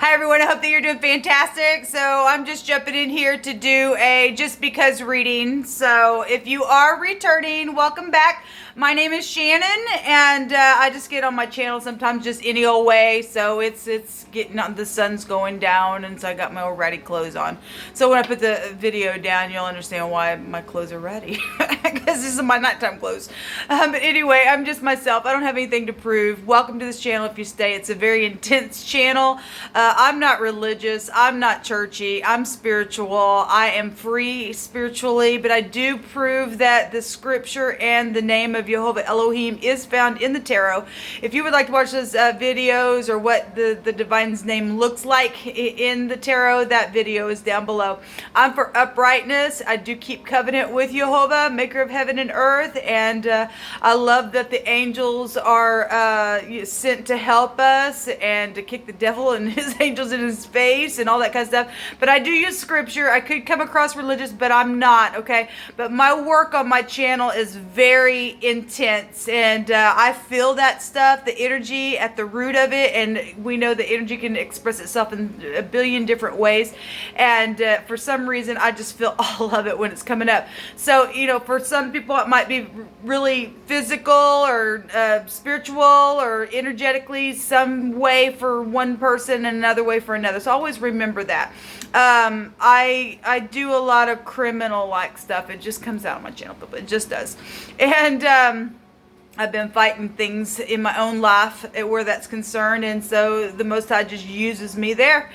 Hi everyone, I hope that you're doing fantastic. So I'm just jumping in here to do a just because reading. So if you are returning, welcome back. My name is Shannon, and I just get on my channel sometimes just any old way. So it's getting on, the sun's going down, and so I got my old ratty clothes on. So when I put the video down, you'll understand why my clothes are ratty, because this is my nighttime clothes. But anyway, I'm just myself. I don't have anything to prove. Welcome to this channel if you stay. It's a very intense channel. I'm not religious. I'm not churchy. I'm spiritual. I am free spiritually, but I do prove that the scripture and the name of Jehovah Elohim is found in the tarot. If you would like to watch those videos or what the divine's name looks like in the tarot, that video is down below. I'm for uprightness. I do keep covenant with Jehovah, maker of heaven and earth, and I love that the angels are sent to help us and to kick the devil and his angels in his face and all that kind of stuff. But I do use scripture. I could come across religious, but I'm not, okay? But my work on my channel is very intense, and I feel that stuff, the energy at the root of it, and we know the energy can express itself in a billion different ways, and for some reason I just feel all of it when it's coming up. So, you know, for some people it might be really physical or spiritual or energetically some way for one person and another way for another. So always remember that. I do a lot of criminal like stuff. It just comes out on my channel, but it just does. And I've been fighting things in my own life where that's concerned, and so the Most High just uses me there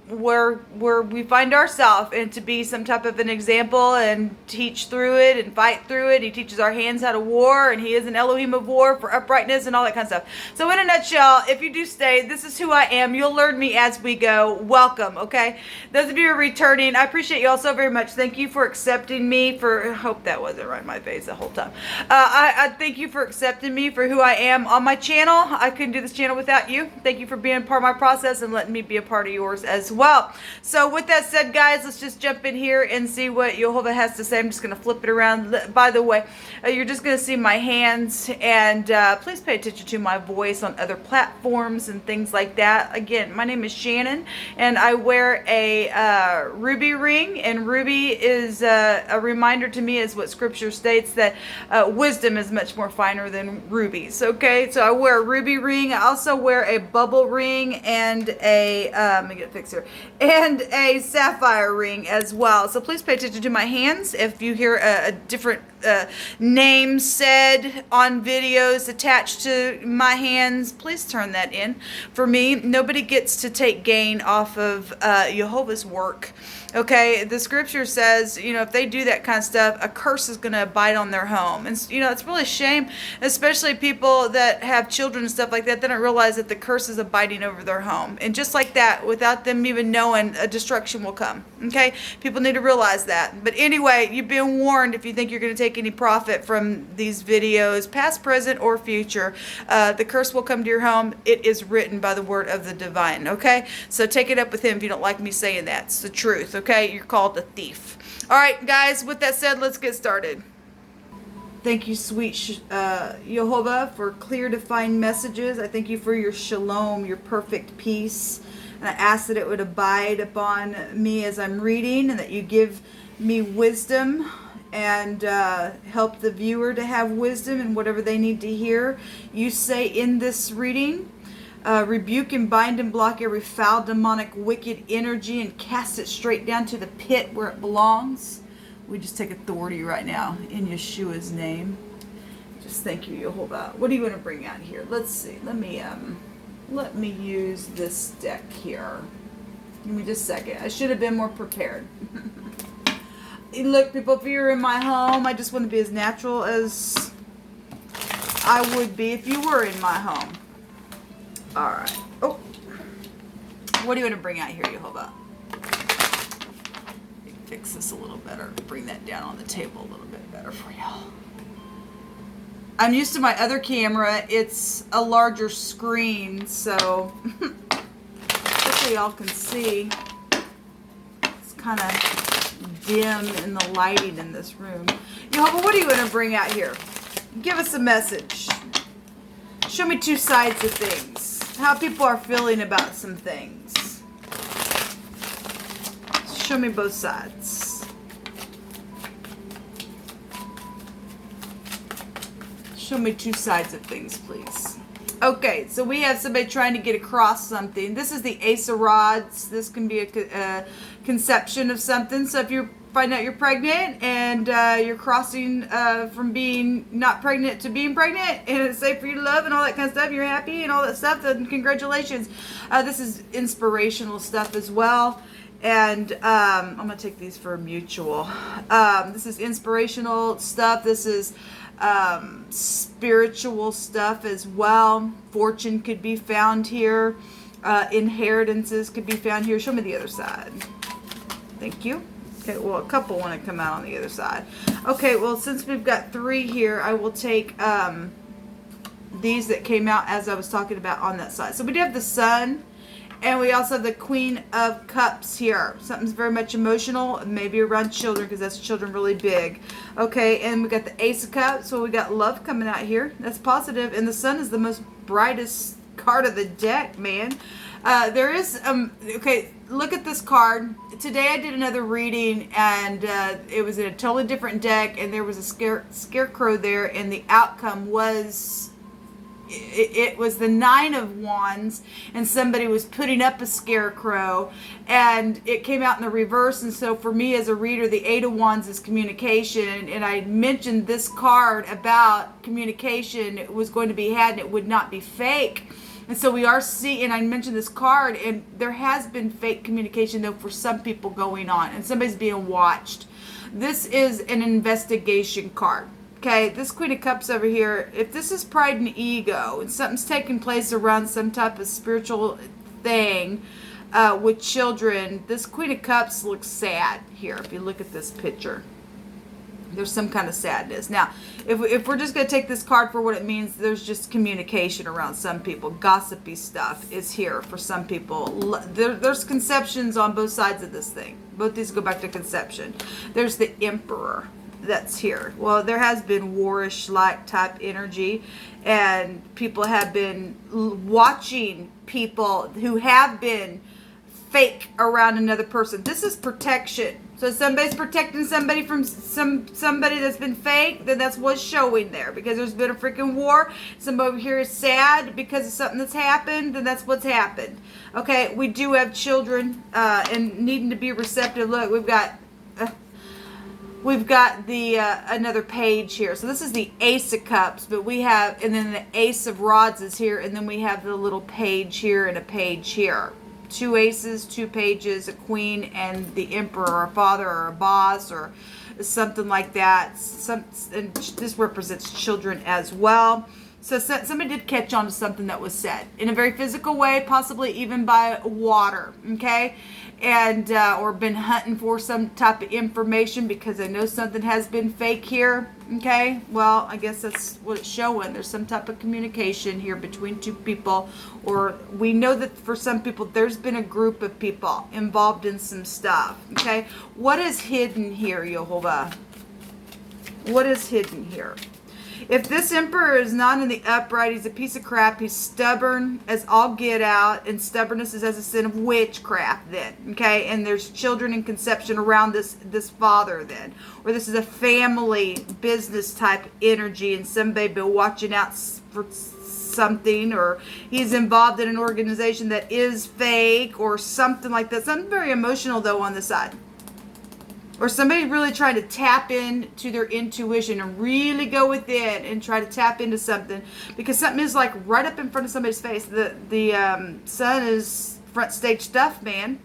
where we find ourselves, and to be some type of an example and teach through it and fight through it. He teaches our hands how to war, and he is an Elohim of war for uprightness and all that kind of stuff. So in a nutshell, if you do stay, this is who I am. You'll learn me as we go. Welcome, okay? Those of you who are returning, I appreciate you all so very much. Thank you for accepting me for, I hope that wasn't right in my face the whole time. I thank you for accepting me for who I am on my channel. I couldn't do this channel without you. Thank you for being part of my process and letting me be a part of yours as well. So with that said, guys, let's just jump in here and see what Jehovah has to say. I'm just going to flip it around. By the way, you're just going to see my hands, and please pay attention to my voice on other platforms and things like that. Again, my name is Shannon, and I wear a ruby ring, and ruby is a reminder to me, is what scripture states, that wisdom is much more finer than rubies. Okay, so I wear a ruby ring. I also wear a bubble ring and a let me get it fixed here, and a sapphire ring as well. So please pay attention to my hands. If you hear a different name said on videos attached to my hands, please turn that in for me. Nobody gets to take gain off of Jehovah's work. Okay, the scripture says, you know, if they do that kind of stuff, a curse is going to abide on their home. And, you know, it's really a shame, especially people that have children and stuff like that. They don't realize that the curse is abiding over their home. And just like that, without them even knowing, a destruction will come. Okay, people need to realize that. But anyway, you've been warned. If you think you're going to take any profit from these videos, past, present, or future, the curse will come to your home. It is written by the word of the divine. Okay, so take it up with him if you don't like me saying that. It's the truth. Okay, you're called a thief. All right, guys, with that said, let's get started. Thank you, sweet Jehovah, for clear, defined messages. I thank you for your shalom, your perfect peace. And I ask that it would abide upon me as I'm reading, and that you give me wisdom and help the viewer to have wisdom in whatever they need to hear. You say in this reading, rebuke and bind and block every foul, demonic, wicked energy and cast it straight down to the pit where it belongs. We just take authority right now in Yeshua's name. Just thank you, Jehovah. What do you want to bring out here? Let's see. Let me use this deck here. Give me just a second. I should have been more prepared. Look, people, if you're in my home, I just want to be as natural as I would be if you were in my home. All right. Oh, what do you want to bring out here, Jehovah? Fix this a little better. Bring that down on the table a little bit better for y'all. I'm used to my other camera. It's a larger screen, so hopefully y'all can see. It's kind of dim in the lighting in this room. Jehovah, what do you want to bring out here? Give us a message. Show me two sides of things. how people are feeling about some things. Show me both sides. Show me two sides of things, please. Okay, so we have somebody trying to get across something. This is the Ace of Rods. This can be a conception of something. So if you find out you're pregnant and you're crossing from being not pregnant to being pregnant, and it's safe for you to love and all that kind of stuff, you're happy and all that stuff, then congratulations. This is inspirational stuff as well. And I'm going to take these for a mutual. This is inspirational stuff. This is spiritual stuff as well. Fortune could be found here. Inheritances could be found here. Show me the other side. Thank you. Okay, well, a couple want to come out on the other side. Okay, well, since we've got three here, I will take these that came out as I was talking about on that side. So we do have the Sun, and we also have the Queen of Cups here. Something's very much emotional, maybe around children, because that's children really big. Okay, and we got the Ace of Cups, so we got love coming out here. That's positive, and the Sun is the most brightest card of the deck, man. There is, okay, look at this card. Today I did another reading, and it was in a totally different deck, and there was a scarecrow there, and the outcome was, it was the Nine of Wands, and somebody was putting up a scarecrow, and it came out in the reverse. And so for me as a reader, the Eight of Wands is communication, and I mentioned this card about communication. It was going to be had, and it would not be fake. And so we are seeing, and I mentioned this card, and there has been fake communication, though, for some people going on, and somebody's being watched. This is an investigation card. Okay, this Queen of Cups over here, if this is pride and ego, and something's taking place around some type of spiritual thing with children, this Queen of Cups looks sad here, if you look at this picture. There's some kind of sadness. Now, if we're just going to take this card for what it means, there's just communication around some people. Gossipy stuff is here for some people. There's conceptions on both sides of this thing. Both these go back to conception. There's the Emperor that's here. Well, there has been warish-like type energy, and people have been watching people who have been fake around another person. This is protection. So somebody's protecting somebody from somebody that's been fake, then that's what's showing there. Because there's been a freaking war. Somebody over here is sad because of something that's happened, then that's what's happened. Okay, we do have children and needing to be receptive. Look, we've got the another page here. So this is the Ace of Cups, but we have, and then the Ace of Rods is here, and then we have the little page here and a page here. Two aces, two pages, a queen, and the Emperor, or a father, or a boss, or something like that. And this represents children as well. So somebody did catch on to something that was said in a very physical way, possibly even by water, okay? And or been hunting for some type of information because they know something has been fake here, okay? Well, I guess that's what it's showing. There's some type of communication here between two people, or we know that for some people there's been a group of people involved in some stuff, okay? What is hidden here, Yehovah? What is hidden here? If this Emperor is not in the upright, he's a piece of crap. He's stubborn as all get out, and stubbornness is as a sin of witchcraft then, okay? And there's children in conception around this father then. Or this is a family business type energy, and somebody been watching out for something, or he's involved in an organization that is fake or something like that. Something very emotional, though, on the side. Or somebody really trying to tap into their intuition and really go within and try to tap into something, because something is like right up in front of somebody's face. The Sun is front stage stuff, man.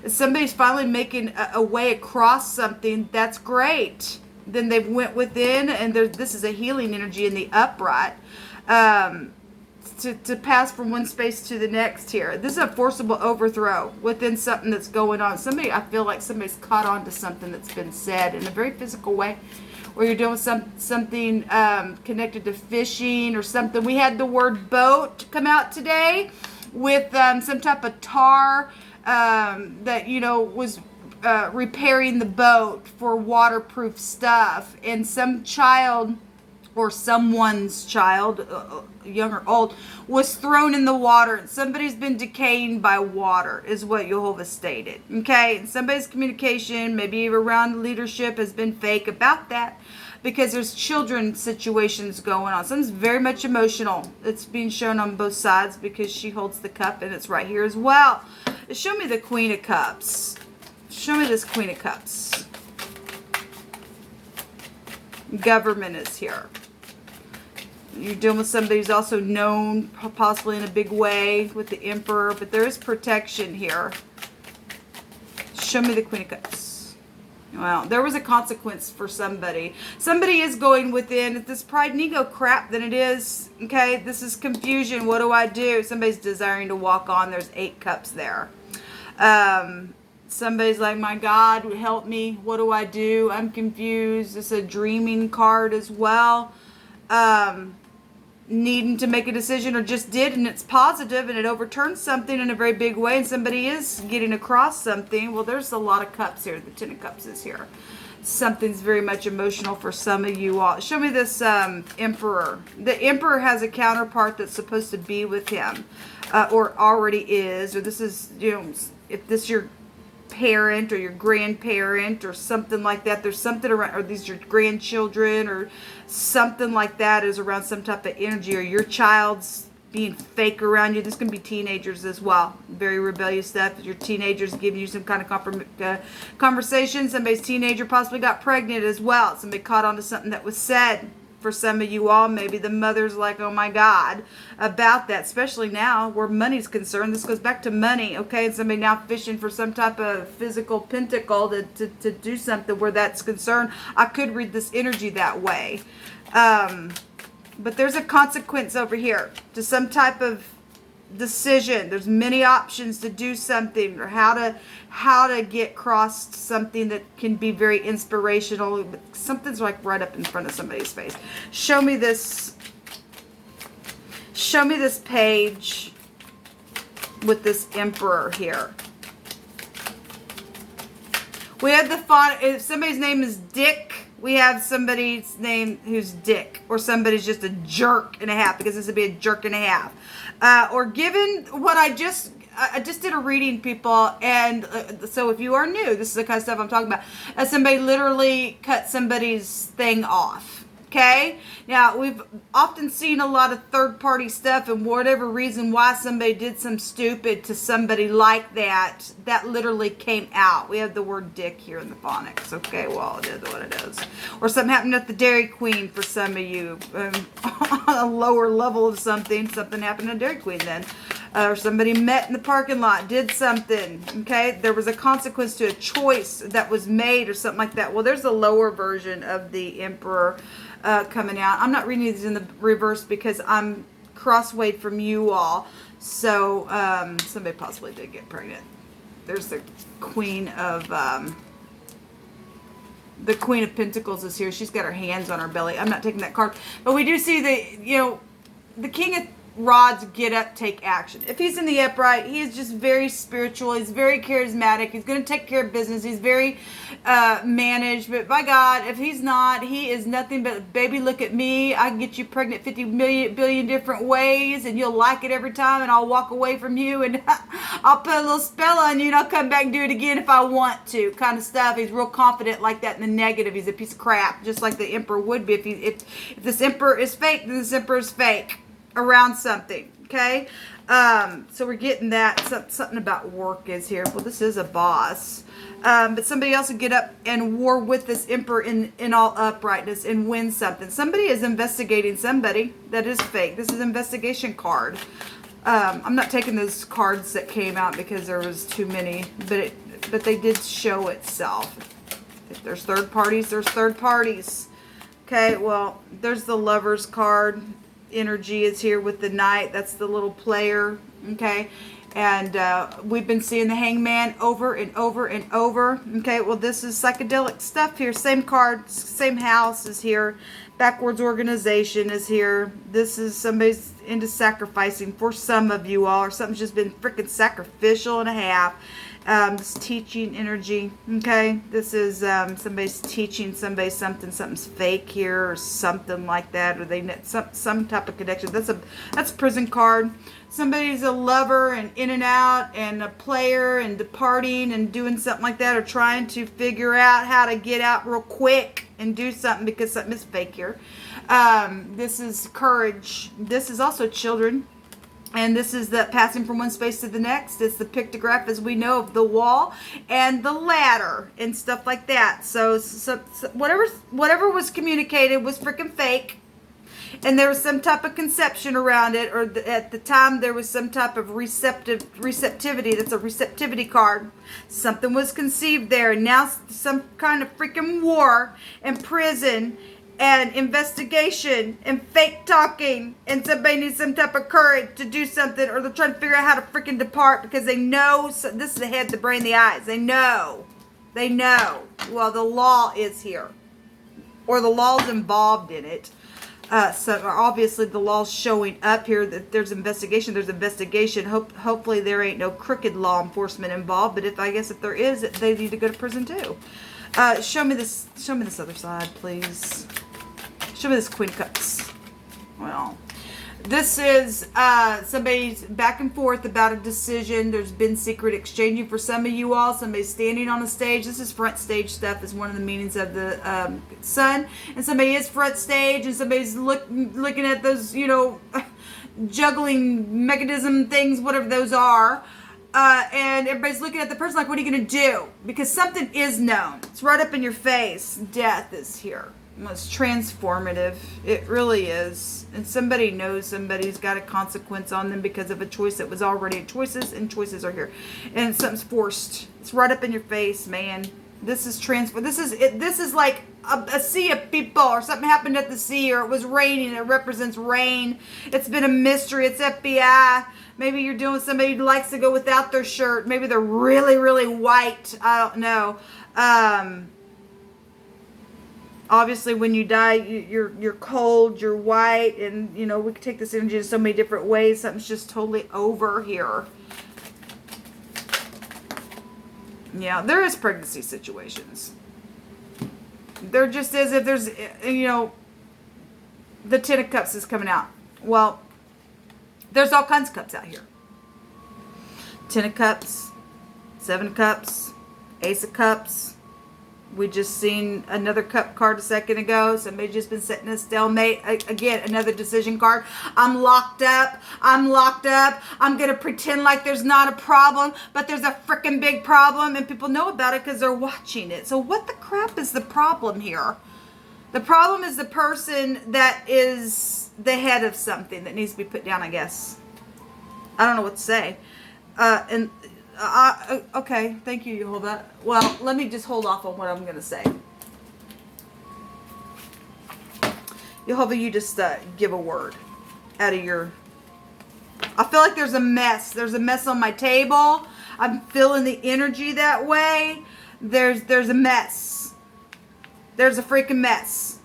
If somebody's finally making a way across something, that's great. Then they've went within, and this is a healing energy in the upright. To pass from one space to the next here. This is a forcible overthrow within something that's going on. I feel like somebody's caught on to something that's been said in a very physical way, or you're doing something connected to fishing or something. We had the word boat come out today with some type of tar that, was repairing the boat for waterproof stuff. And some child or someone's child, young or old, was thrown in the water. Somebody's been decaying by water, is what Jehovah stated. Okay, and somebody's communication, maybe around leadership, has been fake about that, because there's children situations going on. Something's very much emotional. It's being shown on both sides because she holds the cup, and it's right here as well. Show me the Queen of Cups. Show me this Queen of Cups. Government is here. You're dealing with somebody who's also known possibly in a big way with the Emperor, but there is protection here. Show me the Queen of Cups. Well, there was a consequence for somebody. Somebody is going within. If this pride and ego crap, then it is. Okay, this is confusion. What do I do? Somebody's desiring to walk on. There's 8 cups there. Somebody's like, my God, help me. What do I do? I'm confused. It's a dreaming card as well. Needing to make a decision, or just did, and it's positive, and it overturns something in a very big way, and somebody is getting across something. Well, there's a lot of cups here. The 10 of Cups is here. Something's very much emotional for some of you all. Show me this Emperor. The Emperor has a counterpart that's supposed to be with him, or already is, or this is, you know, if this is your parent or your grandparent or something like that, there's something around, or these are your grandchildren or something like that is around some type of energy, or your child's being fake around you. This can be teenagers as well. Very rebellious stuff. Your teenagers giving you some kind of conversation. Somebody's teenager possibly got pregnant as well. Somebody caught on to something that was said. For some of you all, maybe the mother's like, oh my God, about that, especially now where money's concerned. This goes back to money, okay? And somebody now fishing for some type of physical pentacle to do something where that's concerned. I could read this energy that way. But there's a consequence over here to some type of decision. There's many options to do something, or how to get across something that can be very inspirational. Something's like right up in front of somebody's face. Show me this page with this Emperor here. We have the font. If somebody's name is Dick, we have somebody's name who's Dick, or somebody's just a jerk and a half, because this would be a jerk and a half. Or given what I just did a reading, people, and so if you are new, this is the kind of stuff I'm talking about. Somebody literally cut somebody's thing off. Okay? Now, we've often seen a lot of third-party stuff, and whatever reason why somebody did some stupid to somebody like that, that literally came out. We have the word dick here in the phonics. Okay, well, it is what it is. Or something happened at the Dairy Queen for some of you. On a lower level of something happened at Dairy Queen then. Or somebody met in the parking lot, did something, okay? There was a consequence to a choice that was made or something like that. Well, there's a lower version of the Emperor coming out. I'm not reading these in the reverse because I'm crosswayed from you all. So, somebody possibly did get pregnant. There's the Queen of Pentacles is here. She's got her hands on her belly. I'm not taking that card. But we do see the King of Rods get up, take action. If he's in the upright, he is just very spiritual. He's very charismatic. He's going to take care of business. He's very managed. But by God, if he's not, he is nothing but, baby, look at me. I can get you pregnant 50 billion different ways, and you'll like it every time, and I'll walk away from you, and I'll put a little spell on you, and I'll come back and do it again if I want to, kind of stuff. He's real confident like that in the negative. He's a piece of crap, just like the Emperor would be. If this Emperor is fake, then this Emperor is fake around something, okay? So we're getting that. Something about work is here. Well, this is a boss. But somebody else would get up and war with this Emperor in all uprightness and win something. Somebody is investigating somebody that is fake. This is an investigation card. I'm not taking those cards that came out because there was too many, but they did show itself. If there's third parties, there's third parties. Okay, well, there's the Lover's card. Energy is here with the Knight. That's the little player, okay? And we've been seeing the Hangman over and over and over. Okay, well, this is psychedelic stuff here. Same card, same house is here. Backwards organization is here. This is somebody's into sacrificing for some of you all, or something's just been freaking sacrificial and a half. This teaching energy. Okay, this is somebody's teaching somebody something. Something's fake here, or something like that, or they some type of connection. That's a prison card. Somebody's a lover and in and out and a player and departing and doing something like that, or trying to figure out how to get out real quick and do something because something is fake here. This is courage. This is also children. And this is the passing from one space to the next. It's the pictograph, as we know, of the wall and the ladder and stuff like that. So whatever was communicated was freaking fake. And there was some type of conception around it, or at the time there was some type of receptivity. That's a receptivity card. Something was conceived there, and now some kind of freaking war and prison and investigation and fake talking, and somebody needs some type of courage to do something, or they're trying to figure out how to freaking depart because they know. This is the head, the brain, the eyes. They know. Well, the law is here, or the law's involved in it. So obviously the law's showing up here. That there's investigation. Hopefully there ain't no crooked law enforcement involved. But I guess if there is, they need to go to prison too. Show me this other side, please. Show me this Queen of Cups. Well, this is somebody's back and forth about a decision. There's been secret exchanging for some of you all. Somebody's standing on the stage. This is front stage stuff, is one of the meanings of the sun. And somebody is front stage, and somebody's looking at those, juggling mechanism things, whatever those are. And everybody's looking at the person like, what are you going to do? Because something is known. It's right up in your face. Death is here. It's transformative. It really is. And somebody knows somebody's got a consequence on them because of a choice that was already choices, and choices are here. And something's forced. It's right up in your face, man. This is This is like a sea of people, or something happened at the sea, or it was raining. It represents rain. It's been a mystery. It's FBI. Maybe you're dealing with somebody who likes to go without their shirt. Maybe they're really, really white. I don't know. Obviously, when you die, you're cold, you're white, and we could take this energy in so many different ways. Something's just totally over here. Yeah, there is pregnancy situations. There just is. If there's, the Ten of Cups is coming out. Well, there's all kinds of cups out here. Ten of Cups, Seven of Cups, Ace of Cups. We just seen another cup card a second ago. Somebody just been setting a stalemate. Again, another decision card. I'm locked up. I'm going to pretend like there's not a problem, but there's a freaking big problem, and people know about it because they're watching it. So what the crap is the problem here? The problem is the person that is the head of something that needs to be put down, I guess. I don't know what to say. Okay, thank you. You hold that. Well, let me just hold off on what I'm going to say. Jehovah, you just give a word out of your... I feel like there's a mess. There's a mess on my table. I'm feeling the energy that way. There's a mess. There's a freaking mess.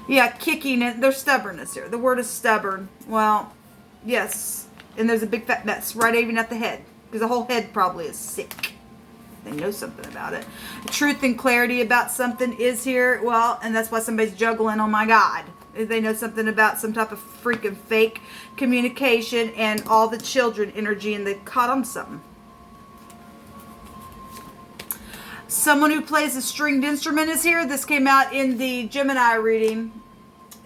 Yeah, kicking it. There's stubbornness here. The word is stubborn. Well, yes. And there's a big fat mess right even at the head. Because the whole head probably is sick. They know something about it. Truth and clarity about something is here. Well, and that's why somebody's juggling. Oh my God. They know something about some type of freaking fake communication and all the children energy, and they caught on something. Someone who plays a stringed instrument is here. This came out in the Gemini reading.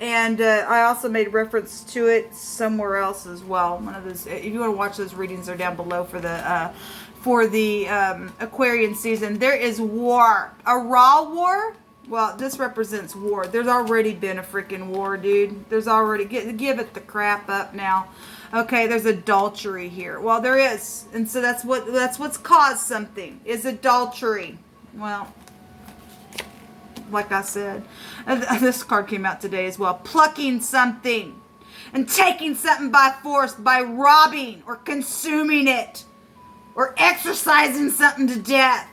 And I also made reference to it somewhere else as well. One of those, if you want to watch those readings, they're down below for the Aquarian season. There is war, a raw war. Well, this represents war. There's already been a freaking war, dude. There's already give it the crap up now. Okay, there's adultery here. Well, there is, and so that's what's caused something is adultery. Well. Like I said, this card came out today as well. Plucking something. and taking something by force, by robbing or consuming it or exercising something to death.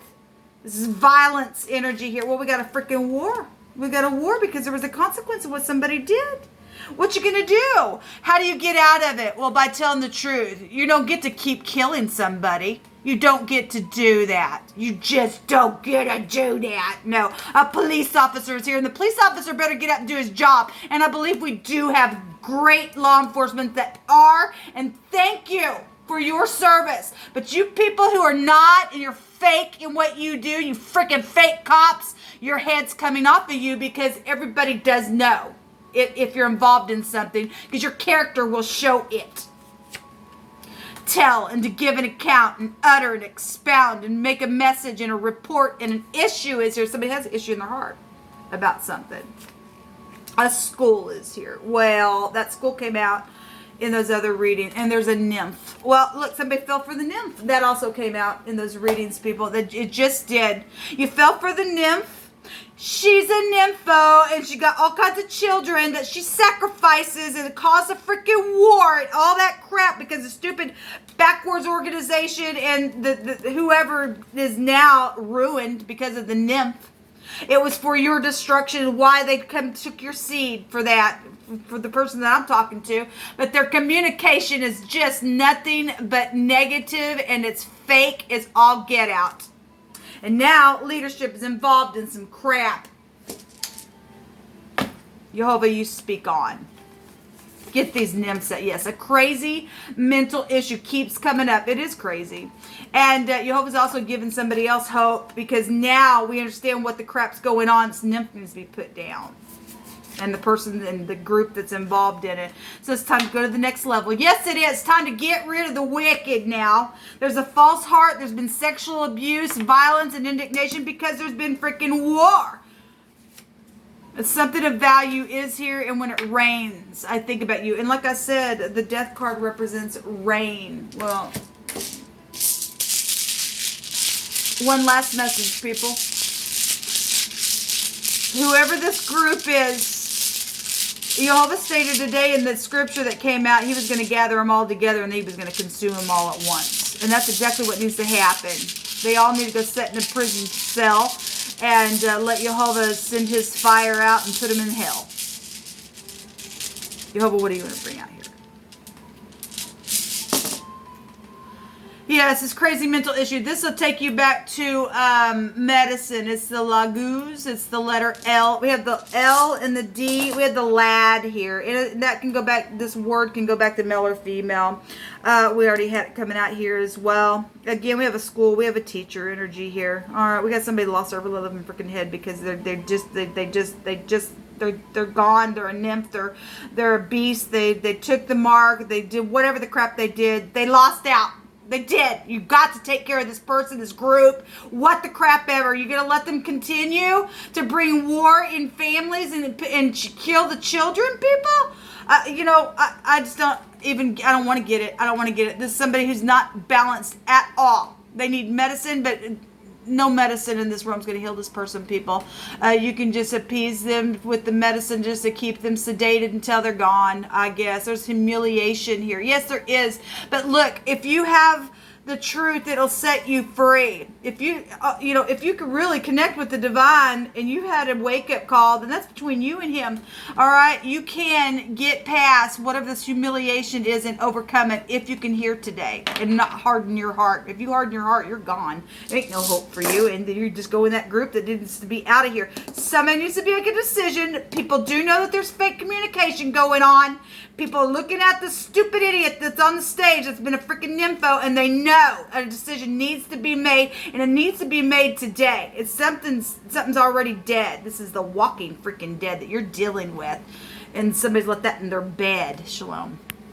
This is violence energy here. Well, we got a freaking war. We got a war because there was a consequence of what somebody did. What you gonna do? How do you get out of it? Well, by telling the truth. You don't get to keep killing somebody. You don't get to do that. You just don't get to do that. No, a police officer is here, and the police officer better get up and do his job. And I believe we do have great law enforcement that are, and thank you for your service. But you people who are not, and you're fake in what you do, you freaking fake cops, your head's coming off of you because everybody does know if you're involved in something, because your character will show it. Tell and to give an account and utter and expound and make a message and a report and an issue is here. Somebody has an issue in their heart about something. A school is here. Well, that school came out in those other readings, and there's a nymph. Well, look, somebody fell for the nymph. That also came out in those readings, people. That it just did. You fell for the nymph. She's a nympho, and she got all kinds of children that she sacrifices, and it caused a freaking war and all that crap because the stupid backwards organization and the whoever is now ruined because of the nymph. It was for your destruction. Why they took your seed for that, for the person that I'm talking to. But their communication is just nothing but negative, and it's fake. It's all get out. And now leadership is involved in some crap. Jehovah, you speak on. Get these nymphs out. Yes, a crazy mental issue keeps coming up. It is crazy. And Jehovah's also giving somebody else hope because now we understand what the crap's going on. This nymph needs to be put down. And the person and the group that's involved in it. So it's time to go to the next level. Yes, it is. It's time to get rid of the wicked now. There's a false heart. There's been sexual abuse, violence, and indignation because there's been freaking war. Something of value is here, and when it rains, I think about you. And like I said, the death card represents rain. Well, one last message, people. Whoever this group is, Jehovah stated today in the scripture that came out, he was going to gather them all together and he was going to consume them all at once. And that's exactly what needs to happen. They all need to go sit in a prison cell and let Jehovah send his fire out and put them in hell. Jehovah, what are you going to bring out here? Yeah, it's this crazy mental issue. This will take you back to medicine. It's the laguz. It's the letter L. We have the L and the D. We have the lad here. And that can go back, this word can go back to male or female. We already had it coming out here as well. Again, we have a school. We have a teacher energy here. All right, we got somebody lost their living freaking head because they're gone. They're a nymph. They're a beast. They took the mark. They did whatever the crap they did. They lost out. They did. You got to take care of this person, this group, what the crap ever. You're going to let them continue to bring war in families and kill the children, people? I just don't even, I don't want to get it. I don't want to get it. This is somebody who's not balanced at all. They need medicine, but no medicine in this room is going to heal this person, people. You can just appease them with the medicine just to keep them sedated until they're gone, I guess. There's humiliation here. Yes, there is. But look, if you have the truth, it'll set you free. If you, if you could really connect with the divine and you had a wake-up call, then that's between you and him. All right? You can get past whatever this humiliation is and overcome it if you can hear today and not harden your heart. If you harden your heart, you're gone. There ain't no hope for you, and you just go in that group that needs to be out of here. Somebody needs to make a decision. People do know that there's fake communication going on. People are looking at the stupid idiot that's on the stage that's been a freaking nympho, and they know a decision needs to be made, and it needs to be made today. It's something's already dead. This is the walking freaking dead that you're dealing with, and somebody's let that in their bed. Shalom.